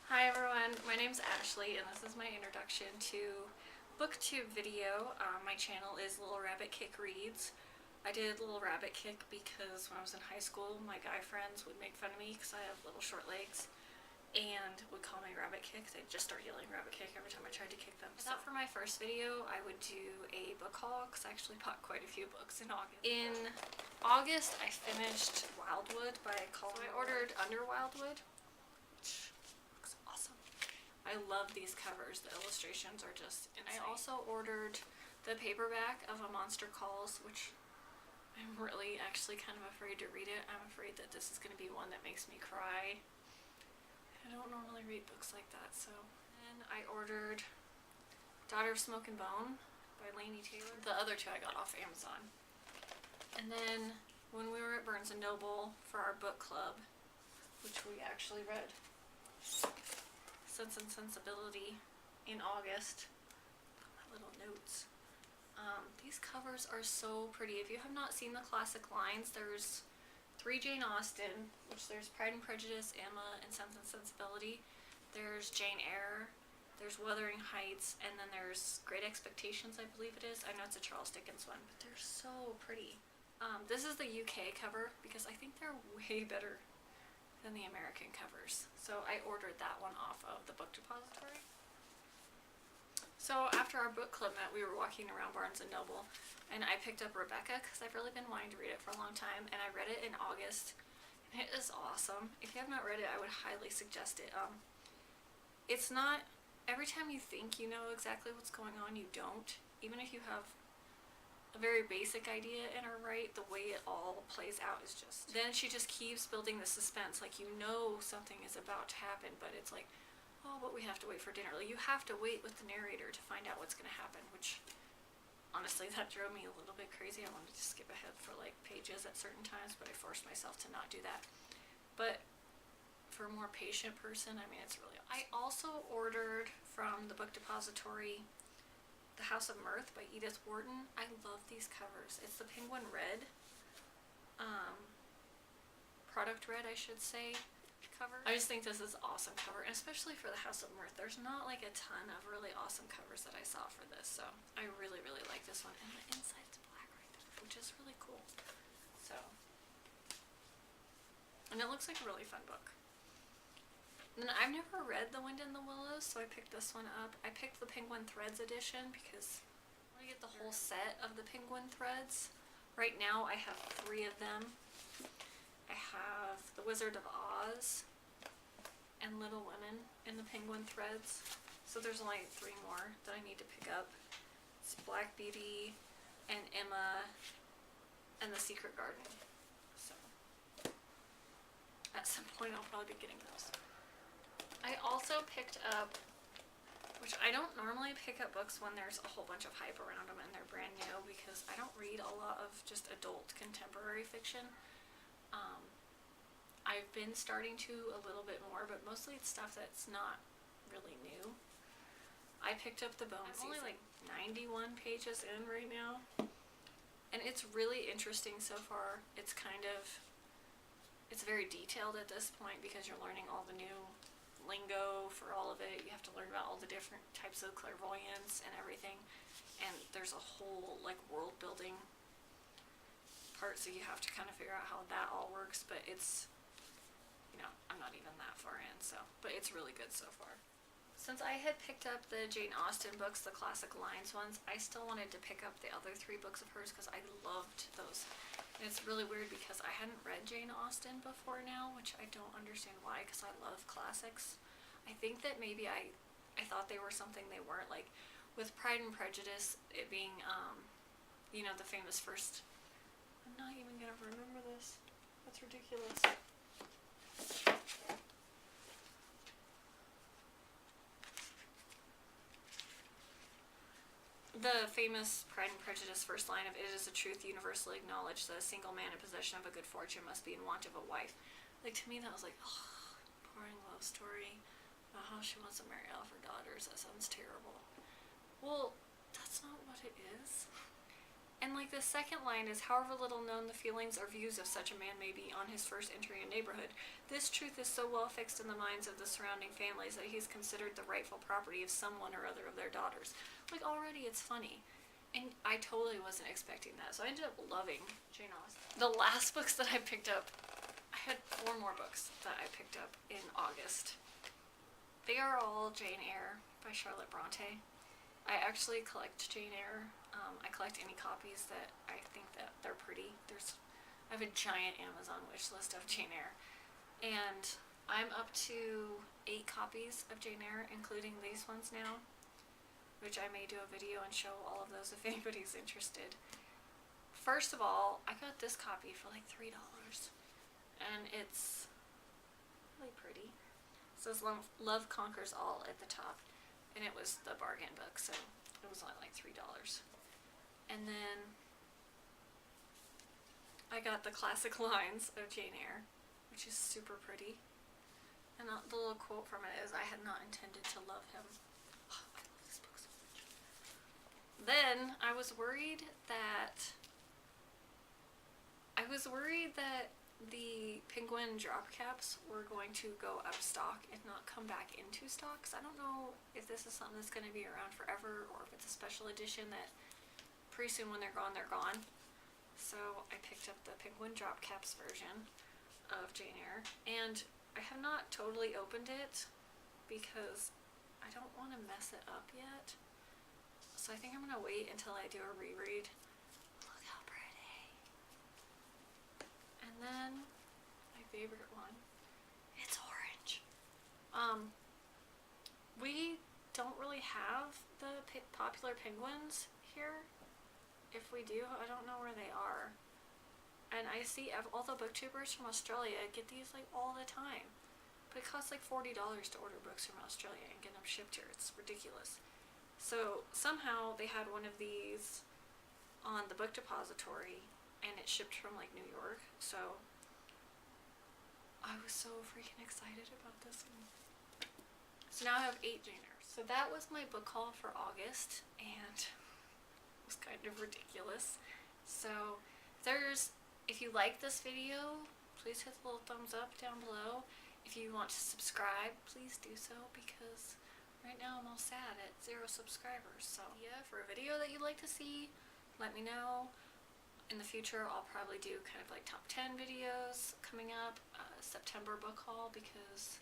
Hi everyone, my name's Ashley and this is my introduction to Booktube video. My channel is Little Rabbit Kick Reads. I did Little Rabbit Kick because when I was in high school my guy friends would make fun of me because I have little short legs and would call me Rabbit Kick. They'd just start yelling Rabbit Kick every time I tried to kick them. I thought for my first video I would do a book haul because I actually bought quite a few books in August. In August I finished Wildwood by Colin. So I ordered Under Wildwood. I love these covers. The illustrations are just insane. I also ordered the paperback of A Monster Calls, which I'm really actually kind of afraid to read it. I'm afraid that this is going to be one that makes me cry. I don't normally read books like that, so. And I ordered Daughter of Smoke and Bone by Laini Taylor. The other two I got off Amazon. And then when we were at Barnes & Noble for our book club, which we actually read Sense and Sensibility in August. My little notes. These covers are so pretty. If you have not seen the classic lines, there's 3 Jane Austen, which there's Pride and Prejudice, Emma, and Sense and Sensibility. There's Jane Eyre, there's Wuthering Heights, and then there's Great Expectations, I believe it is. I know it's a Charles Dickens one, but they're so pretty. This is the UK cover because I think they're way better than the American covers. So I ordered that one off of the book depository. So after our book club met, we were walking around Barnes & Noble and I picked up Rebecca because I've really been wanting to read it for a long time, and I read it in August and it is awesome. If you have not read it, I would highly suggest it. It's not, every time you think you know exactly what's going on, you don't. Even if you have a very basic idea in her, right, the way it all plays out is just, then she just keeps building the suspense, like you know something is about to happen, but it's like, oh, but we have to wait for dinner. Like you have to wait with the narrator to find out what's going to happen, which honestly that drove me a little bit crazy. I wanted to skip ahead for like pages at certain times, but I forced myself to not do that. But for a more patient person, I mean, it's really awesome. I also ordered from the book depository The House of Mirth by Edith Wharton. I love these covers. It's the Penguin Red, product red I should say, cover. I just think this is an awesome cover, and especially for The House of Mirth. There's not like a ton of really awesome covers that I saw for this, so I really, really like this one. And the inside's black right there, which is really cool. So, and it looks like a really fun book. And I've never read The Wind in the Willows, so I picked this one up. I picked the Penguin Threads edition because I want to get the whole set of the Penguin Threads. Right now I have 3 of them. I have The Wizard of Oz and Little Women in the Penguin Threads. So there's only 3 more that I need to pick up. It's Black Beauty and Emma and The Secret Garden. So at some point I'll probably be getting those. I also picked up, which I don't normally pick up books when there's a whole bunch of hype around them and they're brand new, because I don't read a lot of just adult contemporary fiction. I've been starting to a little bit more, but mostly it's stuff that's not really new. I picked up The Bone Season. I'm only like 91 pages in right now, and it's really interesting so far. It's it's very detailed at this point because you're learning all the new lingo for all of it. You have to learn about all the different types of clairvoyance and everything, and there's a whole like world building part, so you have to kind of figure out how that all works. But it's, you know, I'm not even that far in, so, but it's really good so far. Since I had picked up the Jane Austen books, the classic lines ones, I still wanted to pick up the other 3 books of hers because I loved those. And it's really weird because I hadn't read Jane Austen before now, which I don't understand why, because I love classics. I think that maybe I thought they were something they weren't, like with Pride and Prejudice, it being, you know, the famous first, I'm not even gonna remember this, that's ridiculous. The famous Pride and Prejudice first line of "It is a truth universally acknowledged that a single man in possession of a good fortune must be in want of a wife." Like, to me that was like, oh, boring love story about how she wants to marry all of her daughters. That sounds terrible. Well, that's not what it is. And like the second line is, however little known the feelings or views of such a man may be on his first entry a neighborhood, this truth is so well fixed in the minds of the surrounding families that he's considered the rightful property of someone or other of their daughters. Like already it's funny. And I totally wasn't expecting that, so I ended up loving Jane Austen. The last books that I picked up, I had 4 more books that I picked up in August. They are all Jane Eyre by Charlotte Bronte. I actually collect Jane Eyre. I collect any copies that I think that they're pretty. I have a giant Amazon wish list of Jane Eyre. And I'm up to 8 copies of Jane Eyre, including these ones now, which I may do a video and show all of those if anybody's interested. First of all, I got this copy for like $3, and it's really pretty. It says Love Conquers All at the top, and it was the bargain book, so it was only like $3. And then I got the classic lines of Jane Eyre, which is super pretty. And the little quote from it is, "I had not intended to love him." Oh, I love this book so much. Then I was worried that the Penguin drop caps were going to go out of stock and not come back into stock. So I don't know if this is something that's going to be around forever or if it's a special edition that pretty soon when they're gone, they're gone. So I picked up the Penguin drop caps version of Jane Eyre, and I have not totally opened it because I don't want to mess it up yet. So I think I'm going to wait until I do a reread. Look how pretty. And then my favorite one, it's orange. We don't really have the popular penguins here. If we do, I don't know where they are. And I see all the booktubers from Australia get these like all the time. But it costs like $40 to order books from Australia and get them shipped here. It's ridiculous. So somehow they had one of these on the book depository and it shipped from like New York. So I was so freaking excited about this one. So now I have 8 Jane Eyres. So that was my book haul for August, and it was kind of ridiculous. So if you like this video, please hit the little thumbs up down below. If you want to subscribe, please do so, because right now I'm all sad at 0 subscribers. So yeah, for a video that you'd like to see, let me know. In the future, I'll probably do kind of like top 10 videos coming up, September book haul, because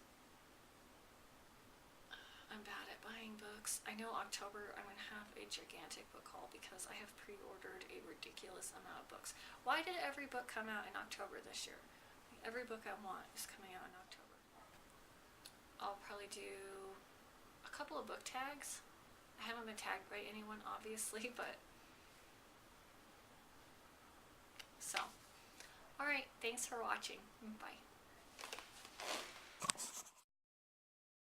I'm bad at buying books. I know October I'm going to have a gigantic book haul because I have pre-ordered a ridiculous amount of books. Why did every book come out in October this year? Like, every book I want is coming out in October. I'll probably do a couple of book tags. I haven't been tagged by anyone, obviously, but so, alright, thanks for watching. Bye.